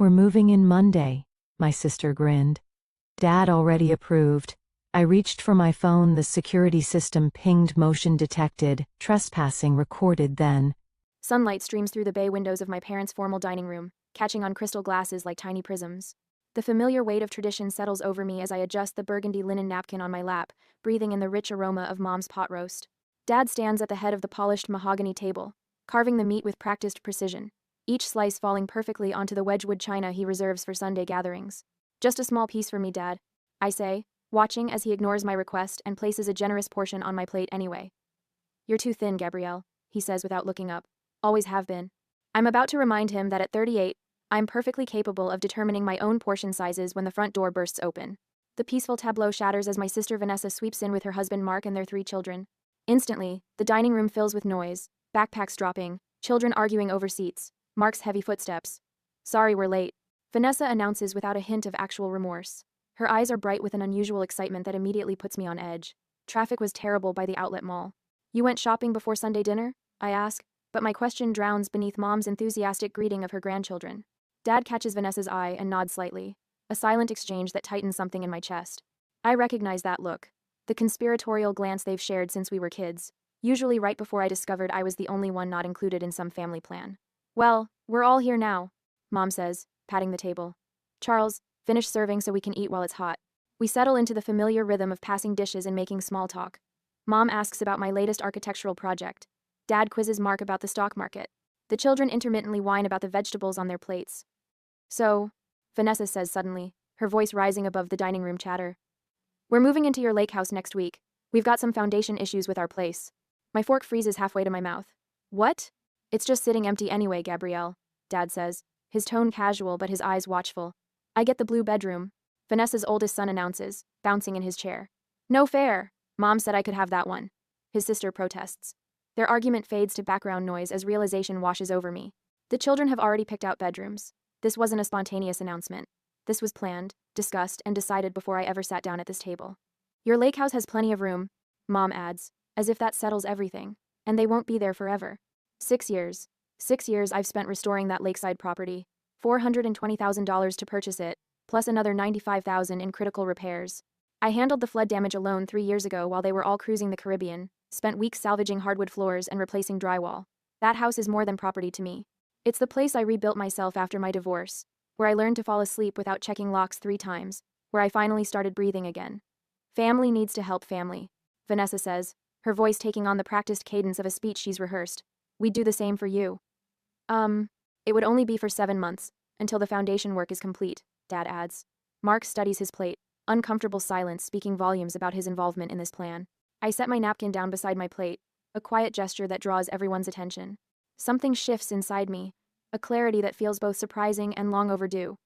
We're moving in Monday, my sister grinned. Dad already approved. I reached for my phone. The security system pinged motion detected, trespassing recorded then. Sunlight streams through the bay windows of my parents' formal dining room, catching on crystal glasses like tiny prisms. The familiar weight of tradition settles over me as I adjust the burgundy linen napkin on my lap, breathing in the rich aroma of Mom's pot roast. Dad stands at the head of the polished mahogany table, carving the meat with practiced precision, each slice falling perfectly onto the Wedgwood china he reserves for Sunday gatherings. "Just a small piece for me, Dad," I say, watching as he ignores my request and places a generous portion on my plate anyway. "You're too thin, Gabrielle," he says without looking up. "Always have been." I'm about to remind him that at 38, I'm perfectly capable of determining my own portion sizes when the front door bursts open. The peaceful tableau shatters as my sister Vanessa sweeps in with her husband Mark and their 3 children. Instantly, the dining room fills with noise, backpacks dropping, children arguing over seats, Mark's heavy footsteps. "Sorry we're late," Vanessa announces without a hint of actual remorse. Her eyes are bright with an unusual excitement that immediately puts me on edge. Traffic was terrible by the outlet mall. "You went shopping before Sunday dinner?" I ask, but my question drowns beneath Mom's enthusiastic greeting of her grandchildren. Dad catches Vanessa's eye and nods slightly, a silent exchange that tightens something in my chest. I recognize that look, the conspiratorial glance they've shared since we were kids, usually right before I discovered I was the only one not included in some family plan. "Well, we're all here now," Mom says, patting the table. "Charles, finish serving so we can eat while it's hot." We settle into the familiar rhythm of passing dishes and making small talk. Mom asks about my latest architectural project. Dad quizzes Mark about the stock market. The children intermittently whine about the vegetables on their plates. "So," Vanessa says suddenly, her voice rising above the dining room chatter, "we're moving into your lake house next week. We've got some foundation issues with our place." My fork freezes halfway to my mouth. "What?" "It's just sitting empty anyway, Gabrielle," Dad says, his tone casual but his eyes watchful. "I get the blue bedroom," Vanessa's oldest son announces, bouncing in his chair. "No fair. Mom said I could have that one," his sister protests. Their argument fades to background noise as realization washes over me. The children have already picked out bedrooms. This wasn't a spontaneous announcement. This was planned, discussed, and decided before I ever sat down at this table. "Your lake house has plenty of room," Mom adds, as if that settles everything, "and they won't be there forever." 6 years. 6 years I've spent restoring that lakeside property. $420,000 to purchase it, plus another $95,000 in critical repairs. I handled the flood damage alone 3 years ago while they were all cruising the Caribbean, spent weeks salvaging hardwood floors and replacing drywall. That house is more than property to me. It's the place I rebuilt myself after my divorce, where I learned to fall asleep without checking locks 3 times, where I finally started breathing again. "Family needs to help family," Vanessa says, her voice taking on the practiced cadence of a speech she's rehearsed. "We'd do the same for you." It would only be for 7 months, until the foundation work is complete," Dad adds. Mark studies his plate, uncomfortable silence speaking volumes about his involvement in this plan. I set my napkin down beside my plate, a quiet gesture that draws everyone's attention. Something shifts inside me, a clarity that feels both surprising and long overdue.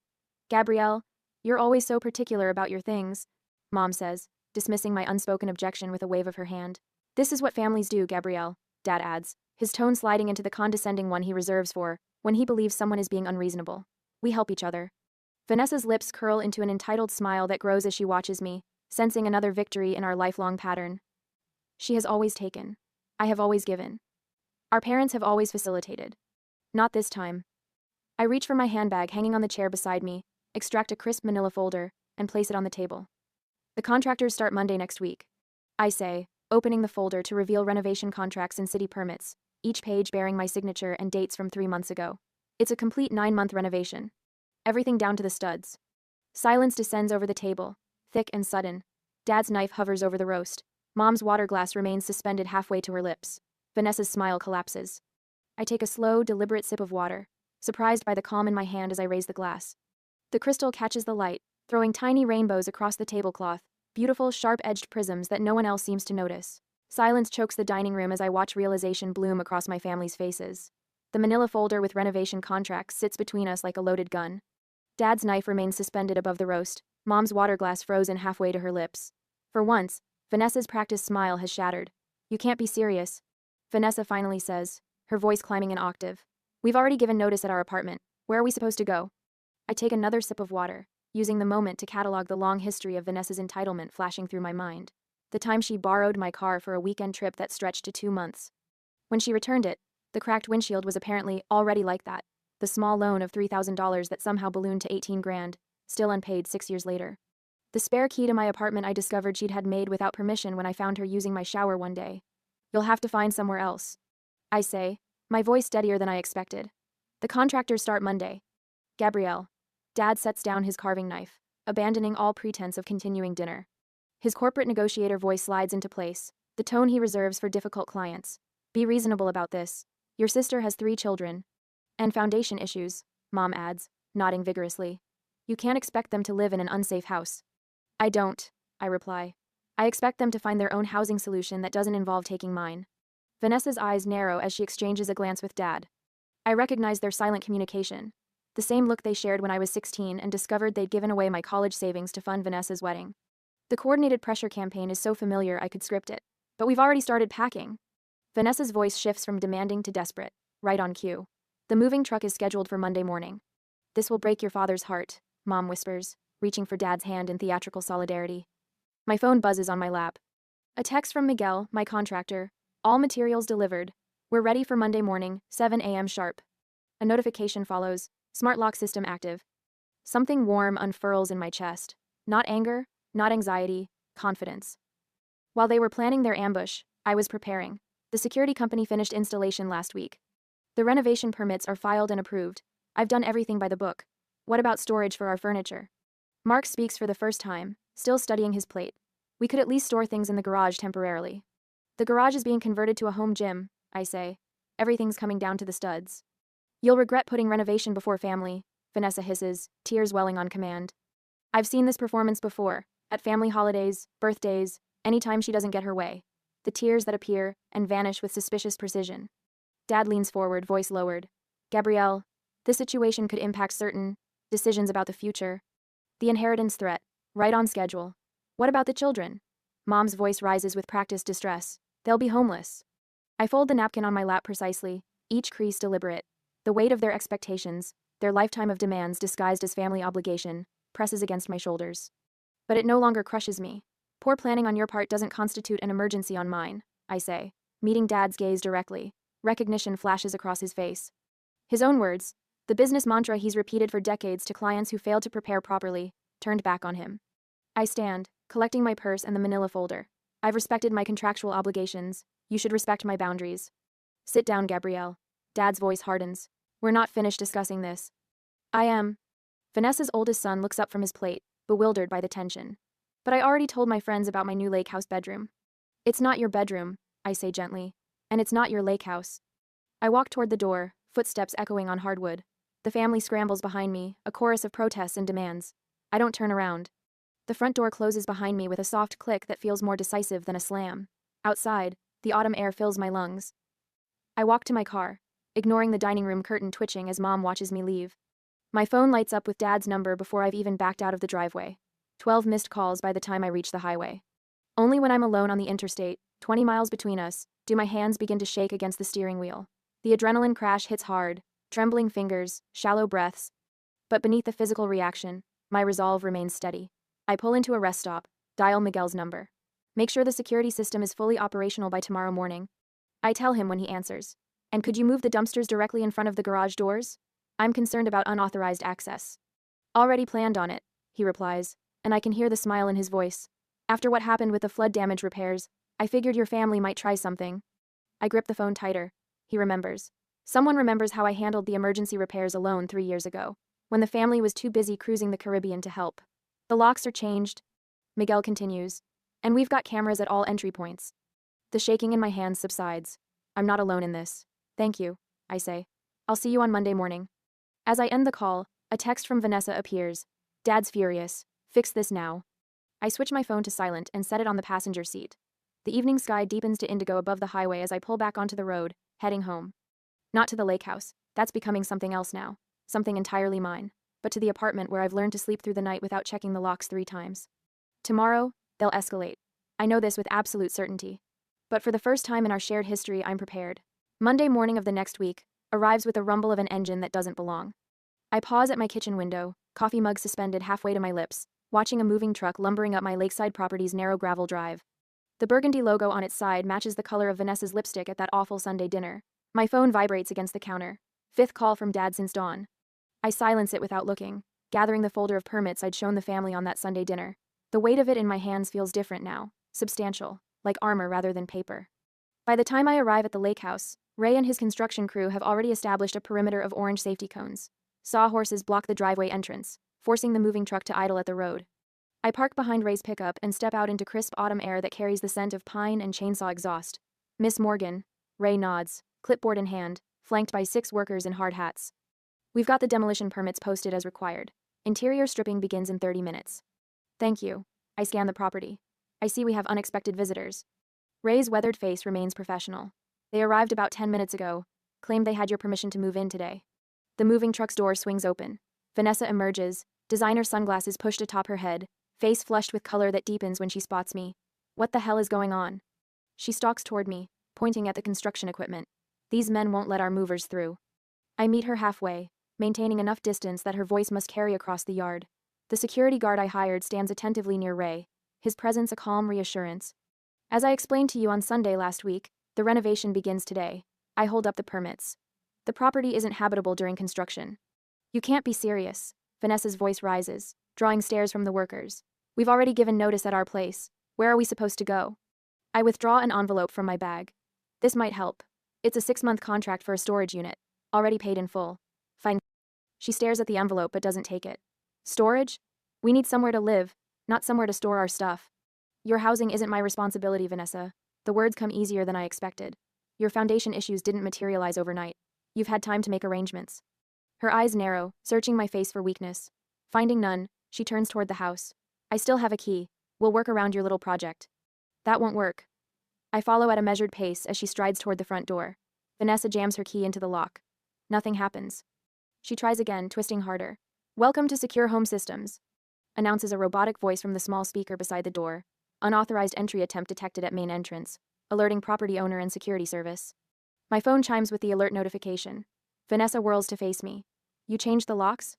"Gabrielle, you're always so particular about your things," Mom says, dismissing my unspoken objection with a wave of her hand. "This is what families do, Gabrielle," Dad adds, his tone sliding into the condescending one he reserves for when he believes someone is being unreasonable. "We help each other." Vanessa's lips curl into an entitled smile that grows as she watches me, sensing another victory in our lifelong pattern. She has always taken. I have always given. Our parents have always facilitated. Not this time. I reach for my handbag hanging on the chair beside me, extract a crisp manila folder, and place it on the table. "The contractors start Monday next week," I say, opening the folder to reveal renovation contracts and city permits, each page bearing my signature and dates from 3 months ago. It's a complete 9-month renovation. Everything down to the studs. Silence descends over the table, thick and sudden. Dad's knife hovers over the roast. Mom's water glass remains suspended halfway to her lips. Vanessa's smile collapses. I take a slow, deliberate sip of water, surprised by the calm in my hand as I raise the glass. The crystal catches the light, throwing tiny rainbows across the tablecloth, beautiful, sharp-edged prisms that no one else seems to notice. Silence chokes the dining room as I watch realization bloom across my family's faces. The manila folder with renovation contracts sits between us like a loaded gun. Dad's knife remains suspended above the roast, Mom's water glass frozen halfway to her lips. For once, Vanessa's practiced smile has shattered. "You can't be serious," Vanessa finally says, her voice climbing an octave. "We've already given notice at our apartment. Where are we supposed to go?" I take another sip of water, using the moment to catalog the long history of Vanessa's entitlement flashing through my mind. The time she borrowed my car for a weekend trip that stretched to 2 months. When she returned it, the cracked windshield was apparently already like that. the small loan of $3,000 that somehow ballooned to 18 grand, still unpaid 6 years later. The spare key to my apartment I discovered she'd had made without permission when I found her using my shower one day. You'll have to find somewhere else, I say, my voice steadier than I expected. The contractors start Monday. Gabrielle. Dad sets down his carving knife, abandoning all pretense of continuing dinner. His corporate negotiator voice slides into place, the tone he reserves for difficult clients. Be reasonable about this. Your sister has 3 children. And foundation issues, Mom adds, nodding vigorously. You can't expect them to live in an unsafe house. I don't, I reply. I expect them to find their own housing solution that doesn't involve taking mine. Vanessa's eyes narrow as she exchanges a glance with Dad. I recognize their silent communication. The same look they shared when I was 16 and discovered they'd given away my college savings to fund Vanessa's wedding. The coordinated pressure campaign is so familiar I could script it. But we've already started packing. Vanessa's voice shifts from demanding to desperate, right on cue. The moving truck is scheduled for Monday morning. This will break your father's heart, Mom whispers, reaching for Dad's hand in theatrical solidarity. My phone buzzes on my lap. A text from Miguel, my contractor. All materials delivered. We're ready for Monday morning, 7 a.m. sharp. A notification follows. Smart lock system active. Something warm unfurls in my chest. Not anger, not anxiety, confidence. While they were planning their ambush, I was preparing. The security company finished installation last week. The renovation permits are filed and approved. I've done everything by the book. What about storage for our furniture? Mark speaks for the first time, still studying his plate. We could at least store things in the garage temporarily. The garage is being converted to a home gym, I say. Everything's coming down to the studs. You'll regret putting renovation before family, Vanessa hisses, tears welling on command. I've seen this performance before, at family holidays, birthdays, anytime she doesn't get her way. The tears that appear and vanish with suspicious precision. Dad leans forward, voice lowered. Gabrielle, this situation could impact certain decisions about the future. The inheritance threat, right on schedule. What about the children? Mom's voice rises with practiced distress. They'll be homeless. I fold the napkin on my lap precisely, each crease deliberate. The weight of their expectations, their lifetime of demands disguised as family obligation, presses against my shoulders. But it no longer crushes me. Poor planning on your part doesn't constitute an emergency on mine, I say, meeting Dad's gaze directly. Recognition flashes across his face. His own words, the business mantra he's repeated for decades to clients who failed to prepare properly, turned back on him. I stand, collecting my purse and the manila folder. I've respected my contractual obligations. You should respect my boundaries. Sit down, Gabrielle. Dad's voice hardens. We're not finished discussing this. I am. Vanessa's oldest son looks up from his plate, bewildered by the tension. But I already told my friends about my new lake house bedroom. It's not your bedroom, I say gently. And it's not your lake house. I walk toward the door, footsteps echoing on hardwood. The family scrambles behind me, a chorus of protests and demands. I don't turn around. The front door closes behind me with a soft click that feels more decisive than a slam. Outside, the autumn air fills my lungs. I walk to my car, ignoring the dining room curtain twitching as Mom watches me leave. My phone lights up with Dad's number before I've even backed out of the driveway. 12 missed calls by the time I reach the highway. Only when I'm alone on the interstate, 20 miles between us, do my hands begin to shake against the steering wheel. The adrenaline crash hits hard, trembling fingers, shallow breaths. But beneath the physical reaction, my resolve remains steady. I pull into a rest stop, dial Miguel's number. Make sure the security system is fully operational by tomorrow morning. I tell him when he answers. And could you move the dumpsters directly in front of the garage doors? I'm concerned about unauthorized access. Already planned on it, he replies, and I can hear the smile in his voice. After what happened with the flood damage repairs, I figured your family might try something. I grip the phone tighter. He remembers. Someone remembers how I handled the emergency repairs alone 3 years ago, when the family was too busy cruising the Caribbean to help. The locks are changed, Miguel continues, and we've got cameras at all entry points. The shaking in my hands subsides. I'm not alone in this. Thank you, I say. I'll see you on Monday morning. As I end the call, a text from Vanessa appears. Dad's furious. Fix this now. I switch my phone to silent and set it on the passenger seat. The evening sky deepens to indigo above the highway as I pull back onto the road, heading home. Not to the lake house. That's becoming something else now. Something entirely mine. But to the apartment where I've learned to sleep through the night without checking the locks 3 times. Tomorrow, they'll escalate. I know this with absolute certainty. But for the first time in our shared history, I'm prepared. Monday morning of the next week arrives with the rumble of an engine that doesn't belong. I pause at my kitchen window, coffee mug suspended halfway to my lips, watching a moving truck lumbering up my lakeside property's narrow gravel drive. The burgundy logo on its side matches the color of Vanessa's lipstick at that awful Sunday dinner. My phone vibrates against the counter. Fifth call from Dad since dawn. I silence it without looking, gathering the folder of permits I'd shown the family on that Sunday dinner. The weight of it in my hands feels different now, substantial, like armor rather than paper. By the time I arrive at the lake house, Ray and his construction crew have already established a perimeter of orange safety cones. Sawhorses block the driveway entrance, forcing the moving truck to idle at the road. I park behind Ray's pickup and step out into crisp autumn air that carries the scent of pine and chainsaw exhaust. Miss Morgan, Ray nods, clipboard in hand, flanked by 6 workers in hard hats. We've got the demolition permits posted as required. Interior stripping begins in 30 minutes. Thank you. I scan the property. I see we have unexpected visitors. Ray's weathered face remains professional. They arrived about 10 minutes ago, claimed they had your permission to move in today. The moving truck's door swings open. Vanessa emerges, designer sunglasses pushed atop her head, face flushed with color that deepens when she spots me. What the hell is going on? She stalks toward me, pointing at the construction equipment. These men won't let our movers through. I meet her halfway, maintaining enough distance that her voice must carry across the yard. The security guard I hired stands attentively near Ray, his presence a calm reassurance. As I explained to you on Sunday last week, the renovation begins today. I hold up the permits. The property isn't habitable during construction. You can't be serious. Vanessa's voice rises, drawing stares from the workers. We've already given notice at our place. Where are we supposed to go? I withdraw an envelope from my bag. This might help. It's a 6-month contract for a storage unit, already paid in full. Fine. She stares at the envelope but doesn't take it. Storage? We need somewhere to live, not somewhere to store our stuff. Your housing isn't my responsibility, Vanessa. The words come easier than I expected. Your foundation issues didn't materialize overnight. You've had time to make arrangements. Her eyes narrow, searching my face for weakness. Finding none, she turns toward the house. I still have a key. We'll work around your little project. That won't work. I follow at a measured pace as she strides toward the front door. Vanessa jams her key into the lock. Nothing happens. She tries again, twisting harder. Welcome to Secure Home Systems, announces a robotic voice from the small speaker beside the door. Unauthorized entry attempt detected at main entrance, alerting property owner and security service. My phone chimes with the alert notification. Vanessa whirls to face me. You changed the locks?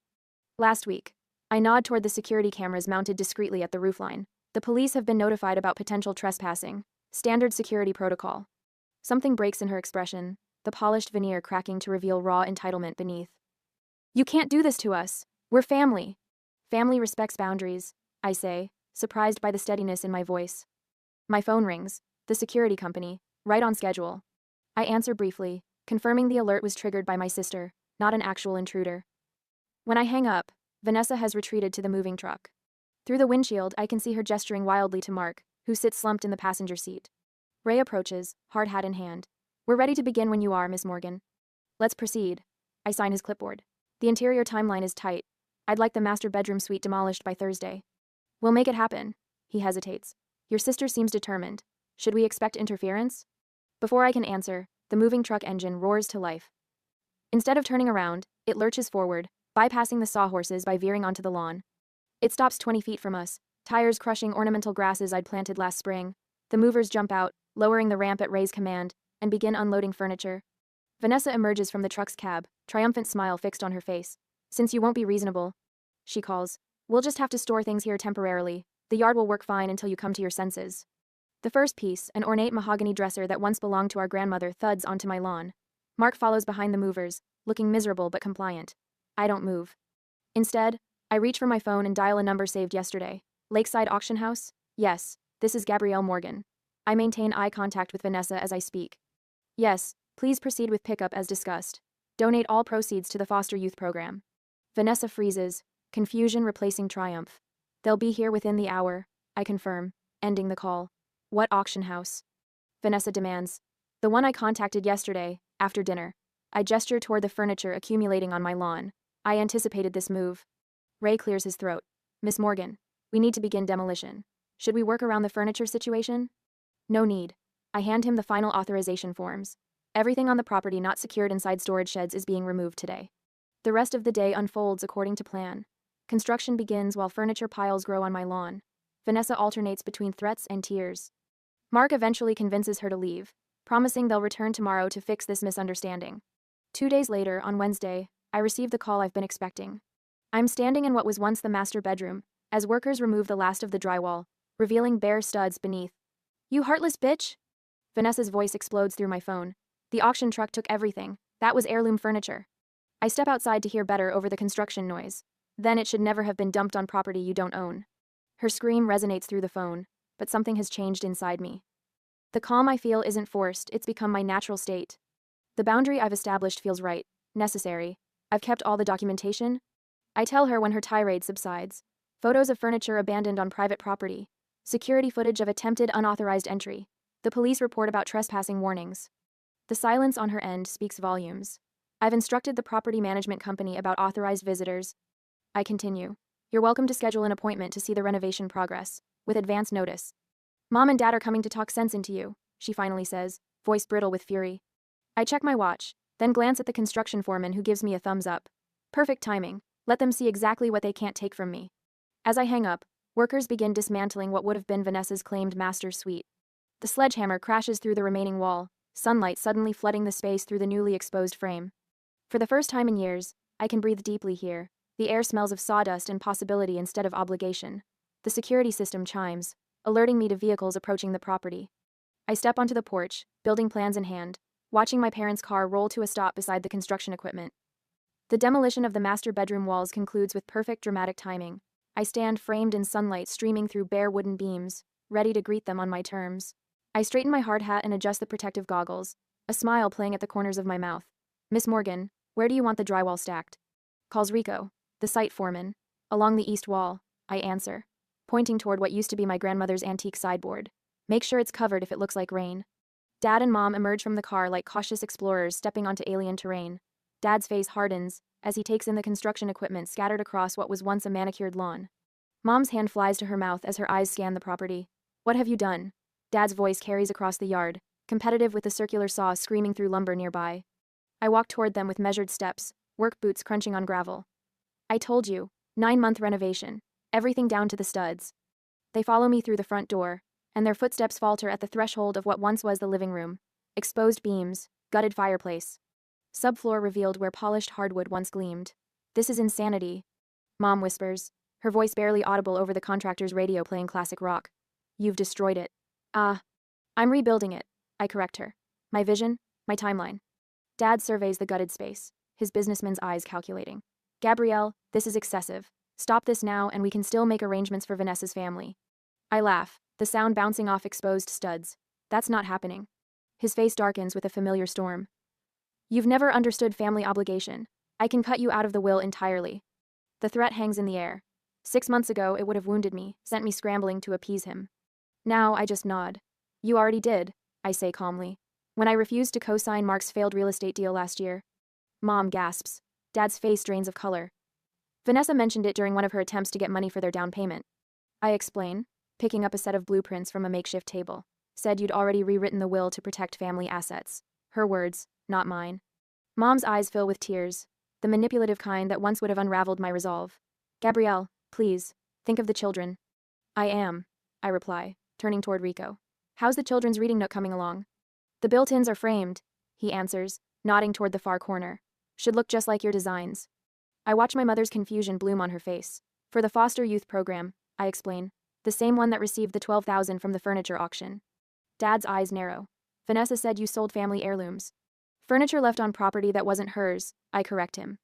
Last week. I nod toward the security cameras mounted discreetly at the roofline. The police have been notified about potential trespassing. Standard security protocol. Something breaks in her expression, the polished veneer cracking to reveal raw entitlement beneath. You can't do this to us. We're family. Family respects boundaries, I say, surprised by the steadiness in my voice. My phone rings. The security company, right on schedule. I answer briefly, confirming the alert was triggered by my sister, not an actual intruder. When I hang up, Vanessa has retreated to the moving truck. Through the windshield, I can see her gesturing wildly to Mark, who sits slumped in the passenger seat. Ray approaches, hard hat in hand. We're ready to begin when you are, Miss Morgan. Let's proceed. I sign his clipboard. The interior timeline is tight. I'd like the master bedroom suite demolished by Thursday. We'll make it happen. He hesitates. Your sister seems determined. Should we expect interference? Before I can answer, the moving truck engine roars to life. Instead of turning around, it lurches forward, bypassing the sawhorses by veering onto the lawn. It stops 20 feet from us, tires crushing ornamental grasses I'd planted last spring. The movers jump out, lowering the ramp at Ray's command, and begin unloading furniture. Vanessa emerges from the truck's cab, triumphant smile fixed on her face. Since you won't be reasonable, she calls, we'll just have to store things here temporarily. The yard will work fine until you come to your senses. The first piece, an ornate mahogany dresser that once belonged to our grandmother, thuds onto my lawn. Mark follows behind the movers, looking miserable but compliant. I don't move. Instead, I reach for my phone and dial a number saved yesterday. Lakeside Auction House? Yes, this is Gabrielle Morgan. I maintain eye contact with Vanessa as I speak. Yes, please proceed with pickup as discussed. Donate all proceeds to the foster youth program. Vanessa freezes, confusion replacing triumph. They'll be here within the hour, I confirm, ending the call. What auction house? Vanessa demands. The one I contacted yesterday, after dinner. I gesture toward the furniture accumulating on my lawn. I anticipated this move. Ray clears his throat. Miss Morgan, we need to begin demolition. Should we work around the furniture situation? No need. I hand him the final authorization forms. Everything on the property not secured inside storage sheds is being removed today. The rest of the day unfolds according to plan. Construction begins while furniture piles grow on my lawn. Vanessa alternates between threats and tears. Mark eventually convinces her to leave, promising they'll return tomorrow to fix this misunderstanding. 2 days later, on Wednesday, I receive the call I've been expecting. I'm standing in what was once the master bedroom, as workers remove the last of the drywall, revealing bare studs beneath. You heartless bitch! Vanessa's voice explodes through my phone. The auction truck took everything. That was heirloom furniture. I step outside to hear better over the construction noise. Then it should never have been dumped on property you don't own. Her scream resonates through the phone, but something has changed inside me. The calm I feel isn't forced, it's become my natural state. The boundary I've established feels right, necessary. I've kept all the documentation. I tell her when her tirade subsides. Photos of furniture abandoned on private property. Security footage of attempted unauthorized entry. The police report about trespassing warnings. The silence on her end speaks volumes. I've instructed the property management company about authorized visitors. I continue. You're welcome to schedule an appointment to see the renovation progress, with advance notice. Mom and Dad are coming to talk sense into you, she finally says, voice brittle with fury. I check my watch, then glance at the construction foreman who gives me a thumbs up. Perfect timing. Let them see exactly what they can't take from me. As I hang up, workers begin dismantling what would have been Vanessa's claimed master suite. The sledgehammer crashes through the remaining wall, sunlight suddenly flooding the space through the newly exposed frame. For the first time in years, I can breathe deeply here. The air smells of sawdust and possibility instead of obligation. The security system chimes, alerting me to vehicles approaching the property. I step onto the porch, building plans in hand, watching my parents' car roll to a stop beside the construction equipment. The demolition of the master bedroom walls concludes with perfect dramatic timing. I stand framed in sunlight streaming through bare wooden beams, ready to greet them on my terms. I straighten my hard hat and adjust the protective goggles, a smile playing at the corners of my mouth. Miss Morgan, where do you want the drywall stacked? Calls Rico, the site foreman. Along the east wall, I answer, pointing toward what used to be my grandmother's antique sideboard. Make sure it's covered if it looks like rain. Dad and Mom emerge from the car like cautious explorers stepping onto alien terrain. Dad's face hardens as he takes in the construction equipment scattered across what was once a manicured lawn. Mom's hand flies to her mouth as her eyes scan the property. What have you done? Dad's voice carries across the yard, competitive with the circular saw screaming through lumber nearby. I walk toward them with measured steps, work boots crunching on gravel. I told you, 9-month renovation, everything down to the studs. They follow me through the front door, and their footsteps falter at the threshold of what once was the living room. Exposed beams, gutted fireplace. Subfloor revealed where polished hardwood once gleamed. This is insanity, Mom whispers, her voice barely audible over the contractor's radio playing classic rock. You've destroyed it. I'm rebuilding it, I correct her. My vision, my timeline. Dad surveys the gutted space, his businessman's eyes calculating. Gabrielle, this is excessive. Stop this now and we can still make arrangements for Vanessa's family. I laugh, the sound bouncing off exposed studs. That's not happening. His face darkens with a familiar storm. You've never understood family obligation. I can cut you out of the will entirely. The threat hangs in the air. 6 months ago, it would have wounded me, sent me scrambling to appease him. Now, I just nod. You already did, I say calmly. When I refused to co-sign Mark's failed real estate deal last year. Mom gasps. Dad's face drains of color. Vanessa mentioned it during one of her attempts to get money for their down payment. I explain, picking up a set of blueprints from a makeshift table. Said you'd already rewritten the will to protect family assets. Her words, not mine. Mom's eyes fill with tears, the manipulative kind that once would have unraveled my resolve. Gabrielle, please, think of the children. I am, I reply, turning toward Rico. How's the children's reading nook coming along? The built-ins are framed, he answers, nodding toward the far corner. Should look just like your designs. I watch my mother's confusion bloom on her face. For the foster youth program, I explain. The same one that received the $12,000 from the furniture auction. Dad's eyes narrow. Vanessa said you sold family heirlooms. Furniture left on property that wasn't hers, I correct him.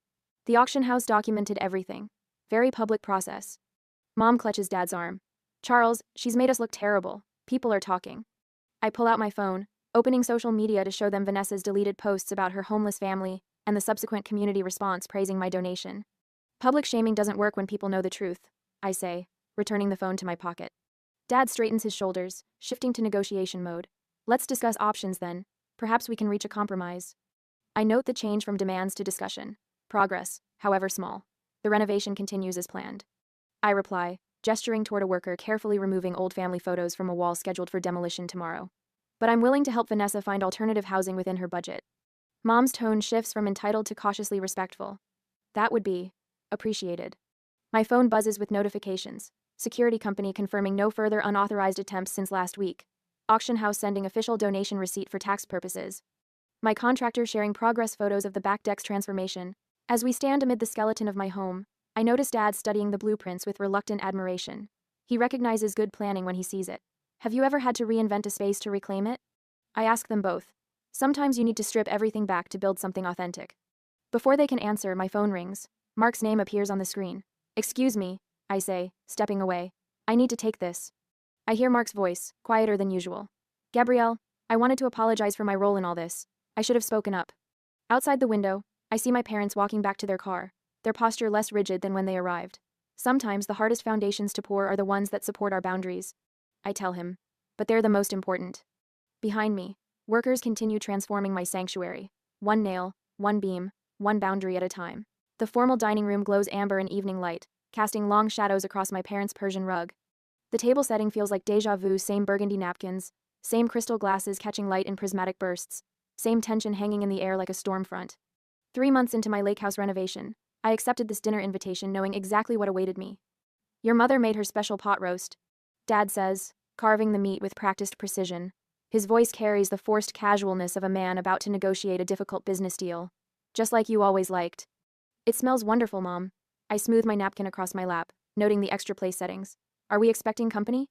The auction house documented everything. Very public process. Mom clutches Dad's arm. Charles, she's made us look terrible. People are talking. I pull out my phone, opening social media to show them Vanessa's deleted posts about her homeless family, and the subsequent community response praising my donation. Public shaming doesn't work when people know the truth, I say, returning the phone to my pocket. Dad straightens his shoulders, shifting to negotiation mode. Let's discuss options then. Perhaps we can reach a compromise. I note the change from demands to discussion. Progress, however small. The renovation continues as planned. I reply, gesturing toward a worker carefully removing old family photos from a wall scheduled for demolition tomorrow. But I'm willing to help Vanessa find alternative housing within her budget. Mom's tone shifts from entitled to cautiously respectful. That would be appreciated. My phone buzzes with notifications. Security company confirming no further unauthorized attempts since last week. Auction house sending official donation receipt for tax purposes. My contractor sharing progress photos of the back deck's transformation. As we stand amid the skeleton of my home, I notice Dad studying the blueprints with reluctant admiration. He recognizes good planning when he sees it. Have you ever had to reinvent a space to reclaim it? I ask them both. Sometimes you need to strip everything back to build something authentic. Before they can answer, my phone rings. Mark's name appears on the screen. "Excuse me," I say, stepping away. "I need to take this." I hear Mark's voice, quieter than usual. "Gabrielle, I wanted to apologize for my role in all this. I should have spoken up." Outside the window, I see my parents walking back to their car, their posture less rigid than when they arrived. "Sometimes the hardest foundations to pour are the ones that support our boundaries," I tell him. "But they're the most important." Behind me, workers continue transforming my sanctuary. One nail, one beam, one boundary at a time. The formal dining room glows amber in evening light, casting long shadows across my parents' Persian rug. The table setting feels like déjà vu, same burgundy napkins, same crystal glasses catching light in prismatic bursts, same tension hanging in the air like a storm front. 3 months into my lake house renovation, I accepted this dinner invitation knowing exactly what awaited me. "Your mother made her special pot roast," Dad says, carving the meat with practiced precision. His voice carries the forced casualness of a man about to negotiate a difficult business deal. "Just like you always liked." "It smells wonderful, Mom." I smooth my napkin across my lap, noting the extra place settings. "Are we expecting company?"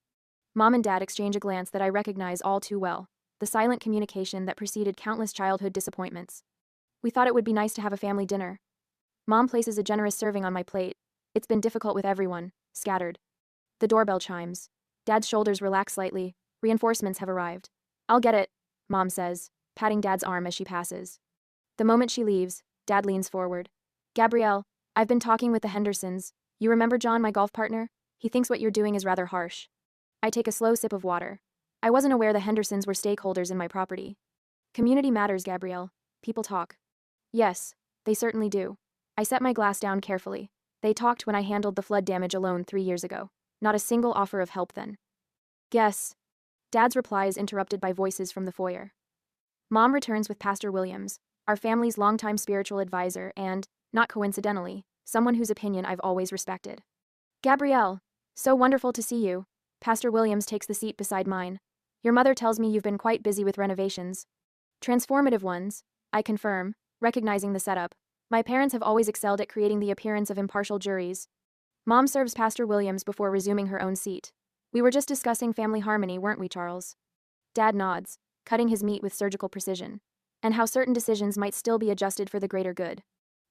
Mom and Dad exchange a glance that I recognize all too well, the silent communication that preceded countless childhood disappointments. "We thought it would be nice to have a family dinner." Mom places a generous serving on my plate. "It's been difficult with everyone, scattered." The doorbell chimes. Dad's shoulders relax slightly. Reinforcements have arrived. "I'll get it," Mom says, patting Dad's arm as she passes. The moment she leaves, Dad leans forward. "Gabrielle, I've been talking with the Hendersons. You remember John, my golf partner? He thinks what you're doing is rather harsh." I take a slow sip of water. I wasn't aware the Hendersons were stakeholders in my property. "Community matters, Gabrielle. People talk." "Yes, they certainly do." I set my glass down carefully. "They talked when I handled the flood damage alone 3 years ago. Not a single offer of help then." "Guess." Dad's reply is interrupted by voices from the foyer. Mom returns with Pastor Williams, our family's longtime spiritual advisor and, not coincidentally, someone whose opinion I've always respected. "Gabrielle, so wonderful to see you." Pastor Williams takes the seat beside mine. "Your mother tells me you've been quite busy with renovations." "Transformative ones," I confirm, recognizing the setup. "My parents have always excelled at creating the appearance of impartial juries." Mom serves Pastor Williams before resuming her own seat. "We were just discussing family harmony, weren't we, Charles?" Dad nods, cutting his meat with surgical precision. "And how certain decisions might still be adjusted for the greater good."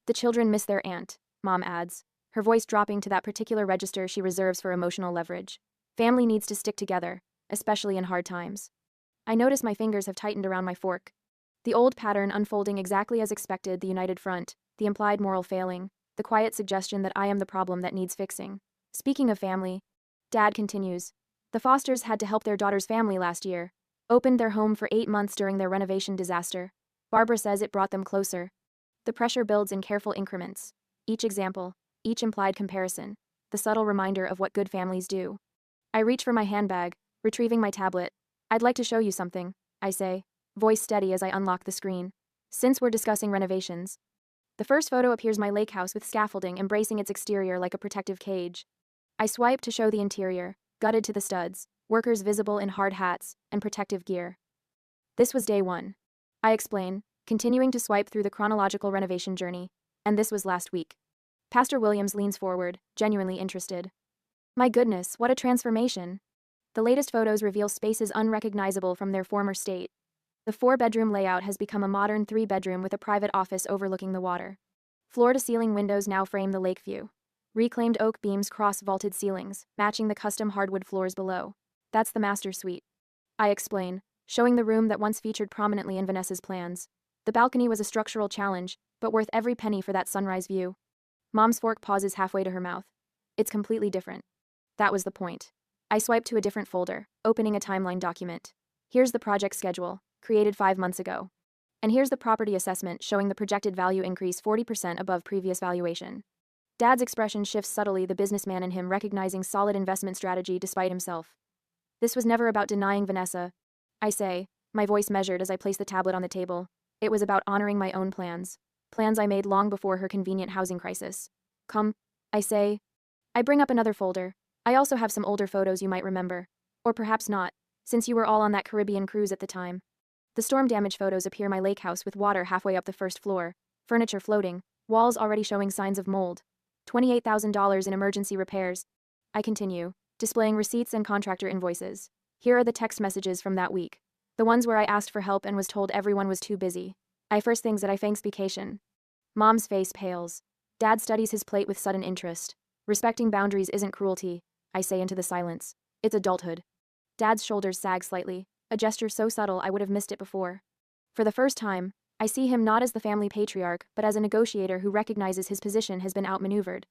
"The children miss their aunt," Mom adds, her voice dropping to that particular register she reserves for emotional leverage. "Family needs to stick together, especially in hard times." I notice my fingers have tightened around my fork. The old pattern unfolding exactly as expected, the united front, the implied moral failing, the quiet suggestion that I am the problem that needs fixing. "Speaking of family," Dad continues, "the Fosters had to help their daughter's family last year. Opened their home for 8 months during their renovation disaster. Barbara says it brought them closer." The pressure builds in careful increments. Each example, each implied comparison, the subtle reminder of what good families do. I reach for my handbag, retrieving my tablet. "I'd like to show you something," I say, voice steady as I unlock the screen. "Since we're discussing renovations." The first photo appears my lake house with scaffolding embracing its exterior like a protective cage. I swipe to show the interior, gutted to the studs, workers visible in hard hats, and protective gear. "This was day 1. I explain, continuing to swipe through the chronological renovation journey, "and this was last week." Pastor Williams leans forward, genuinely interested. "My goodness, what a transformation." The latest photos reveal spaces unrecognizable from their former state. The 4-bedroom layout has become a modern 3-bedroom with a private office overlooking the water. Floor-to-ceiling windows now frame the lake view. Reclaimed oak beams cross vaulted ceilings, matching the custom hardwood floors below. "That's the master suite," I explain, showing the room that once featured prominently in Vanessa's plans. The balcony was a structural challenge, but worth every penny for that sunrise view. Mom's fork pauses halfway to her mouth. "It's completely different." That was the point. I swipe to a different folder, opening a timeline document. Here's the project schedule, created 5 months ago. And here's the property assessment showing the projected value increase 40% above previous valuation. Dad's expression shifts subtly, the businessman in him recognizing solid investment strategy despite himself. "This was never about denying Vanessa," I say, my voice measured as I place the tablet on the table. "It was about honoring my own plans. Plans I made long before her convenient housing crisis." "Come," I say. I bring up another folder. I also have some older photos you might remember. Or perhaps not, since you were all on that Caribbean cruise at the time. The storm damage photos appear my lake house with water halfway up the first floor, furniture floating, walls already showing signs of mold. $28,000 in emergency repairs. I continue, displaying receipts and contractor invoices. Here are the text messages from that week. The ones where I asked for help and was told everyone was too busy. I first things that I thanks vacation. Mom's face pales. Dad studies his plate with sudden interest. Respecting boundaries isn't cruelty, I say into the silence. It's adulthood. Dad's shoulders sag slightly, a gesture so subtle I would have missed it before. For the first time, I see him not as the family patriarch, but as a negotiator who recognizes his position has been outmaneuvered.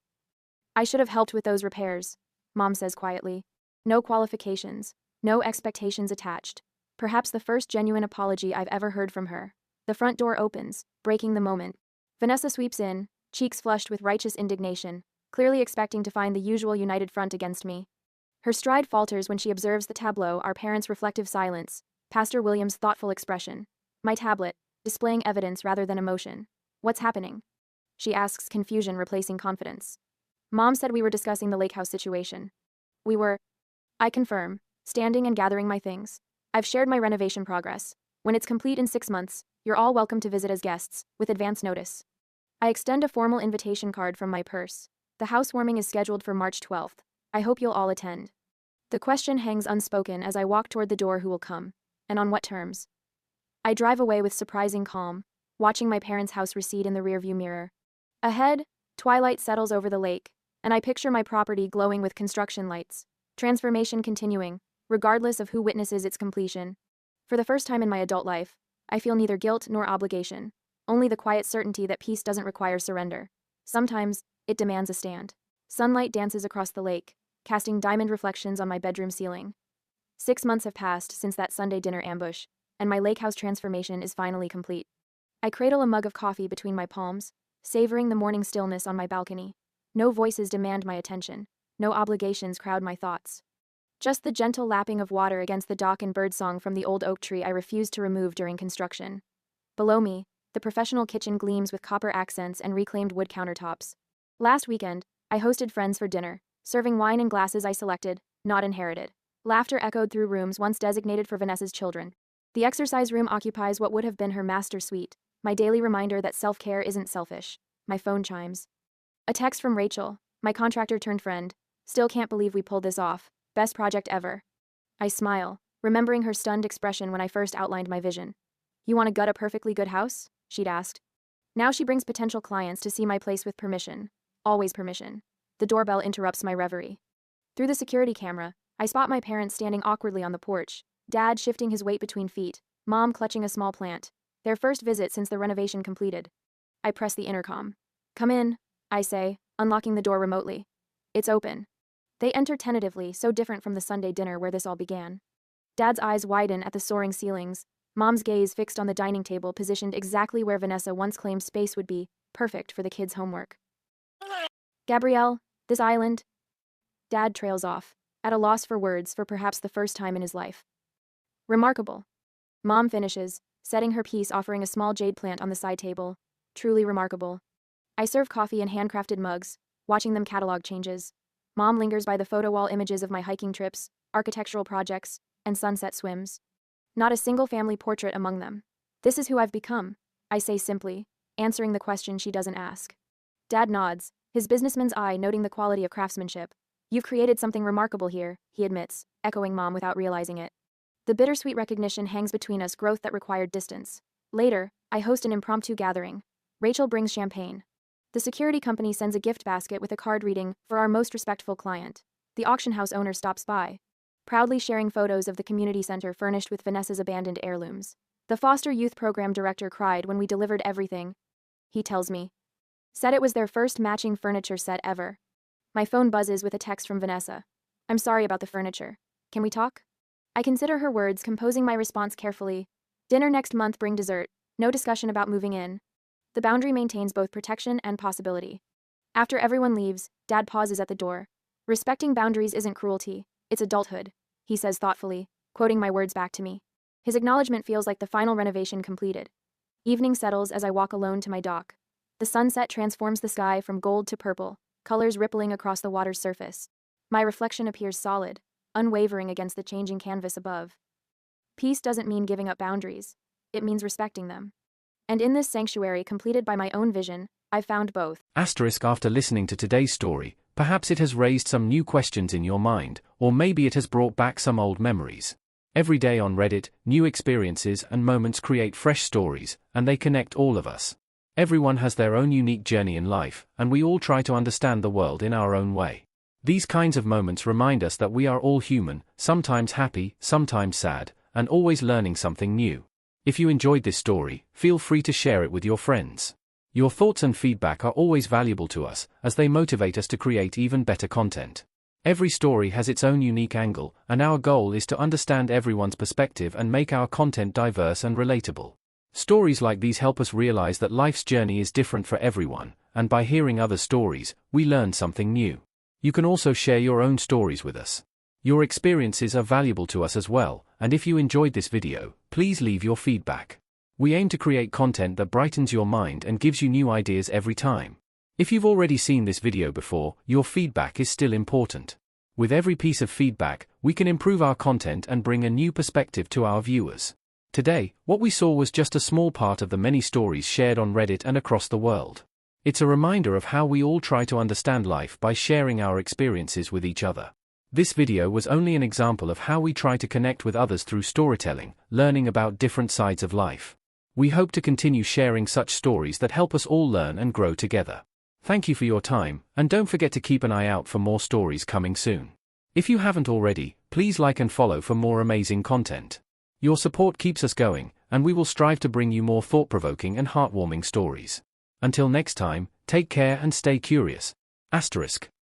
I should have helped with those repairs, Mom says quietly. No qualifications, no expectations attached. Perhaps the first genuine apology I've ever heard from her. The front door opens, breaking the moment. Vanessa sweeps in, cheeks flushed with righteous indignation, clearly expecting to find the usual united front against me. Her stride falters when she observes the tableau, our parents' reflective silence, Pastor William's thoughtful expression. My tablet, displaying evidence rather than emotion. What's happening? She asks, confusion replacing confidence. Mom said we were discussing the lake house situation. We were. I confirm, standing and gathering my things. I've shared my renovation progress. When it's complete in 6 months, you're all welcome to visit as guests, with advance notice. I extend a formal invitation card from my purse. The housewarming is scheduled for March 12th. I hope you'll all attend. The question hangs unspoken as I walk toward the door. Who will come? And on what terms? I drive away with surprising calm, watching my parents' house recede in the rearview mirror. Ahead, twilight settles over the lake, and I picture my property glowing with construction lights. Transformation continuing, regardless of who witnesses its completion. For the first time in my adult life, I feel neither guilt nor obligation, only the quiet certainty that peace doesn't require surrender. Sometimes, it demands a stand. Sunlight dances across the lake, casting diamond reflections on my bedroom ceiling. 6 months have passed since that Sunday dinner ambush, and my lake house transformation is finally complete. I cradle a mug of coffee between my palms, savoring the morning stillness on my balcony. No voices demand my attention, no obligations crowd my thoughts. Just the gentle lapping of water against the dock and birdsong from the old oak tree I refused to remove during construction. Below me, the professional kitchen gleams with copper accents and reclaimed wood countertops. Last weekend, I hosted friends for dinner, serving wine in glasses I selected, not inherited. Laughter echoed through rooms once designated for Vanessa's children. The exercise room occupies what would have been her master suite, my daily reminder that self-care isn't selfish. My phone chimes. A text from Rachel, my contractor turned friend. Still can't believe we pulled this off. Best project ever. I smile, remembering her stunned expression when I first outlined my vision. You want to gut a perfectly good house? She'd asked. Now she brings potential clients to see my place with permission. Always permission. The doorbell interrupts my reverie. Through the security camera, I spot my parents standing awkwardly on the porch. Dad shifting his weight between feet, Mom clutching a small plant. Their first visit since the renovation completed. I press the intercom. Come in, I say, unlocking the door remotely. It's open. They enter tentatively, so different from the Sunday dinner where this all began. Dad's eyes widen at the soaring ceilings, Mom's gaze fixed on the dining table positioned exactly where Vanessa once claimed space would be, perfect for the kids' homework. Gabrielle, this island. Dad trails off, at a loss for words for perhaps the first time in his life. Remarkable. Mom finishes, setting her piece, offering a small jade plant on the side table. Truly remarkable. I serve coffee in handcrafted mugs, watching them catalog changes. Mom lingers by the photo wall images of my hiking trips, architectural projects, and sunset swims. Not a single family portrait among them. This is who I've become, I say simply, answering the question she doesn't ask. Dad nods, his businessman's eye noting the quality of craftsmanship. You've created something remarkable here, he admits, echoing Mom without realizing it. The bittersweet recognition hangs between us, growth that required distance. Later, I host an impromptu gathering. Rachel brings champagne. The security company sends a gift basket with a card reading, "For our most respectful client." The auction house owner stops by, proudly sharing photos of the community center furnished with Vanessa's abandoned heirlooms. The foster youth program director cried when we delivered everything, he tells me. Said it was their first matching furniture set ever. My phone buzzes with a text from Vanessa. I'm sorry about the furniture. Can we talk? I consider her words, composing my response carefully. Dinner next month, bring dessert. No discussion about moving in. The boundary maintains both protection and possibility. After everyone leaves, Dad pauses at the door. Respecting boundaries isn't cruelty, it's adulthood, he says thoughtfully, quoting my words back to me. His acknowledgement feels like the final renovation completed. Evening settles as I walk alone to my dock. The sunset transforms the sky from gold to purple, colors rippling across the water's surface. My reflection appears solid, unwavering against the changing canvas above. Peace doesn't mean giving up boundaries. It means respecting them. And in this sanctuary completed by my own vision, I've found both. After listening to today's story, perhaps it has raised some new questions in your mind, or maybe it has brought back some old memories. Every day on Reddit, new experiences and moments create fresh stories, and they connect all of us. Everyone has their own unique journey in life, and we all try to understand the world in our own way. These kinds of moments remind us that we are all human, sometimes happy, sometimes sad, and always learning something new. If you enjoyed this story, feel free to share it with your friends. Your thoughts and feedback are always valuable to us, as they motivate us to create even better content. Every story has its own unique angle, and our goal is to understand everyone's perspective and make our content diverse and relatable. Stories like these help us realize that life's journey is different for everyone, and by hearing other stories, we learn something new. You can also share your own stories with us. Your experiences are valuable to us as well, and if you enjoyed this video, please leave your feedback. We aim to create content that brightens your mind and gives you new ideas every time. If you've already seen this video before, your feedback is still important. With every piece of feedback, we can improve our content and bring a new perspective to our viewers. Today, what we saw was just a small part of the many stories shared on Reddit and across the world. It's a reminder of how we all try to understand life by sharing our experiences with each other. This video was only an example of how we try to connect with others through storytelling, learning about different sides of life. We hope to continue sharing such stories that help us all learn and grow together. Thank you for your time, and don't forget to keep an eye out for more stories coming soon. If you haven't already, please like and follow for more amazing content. Your support keeps us going, and we will strive to bring you more thought-provoking and heartwarming stories. Until next time, take care and stay curious. ****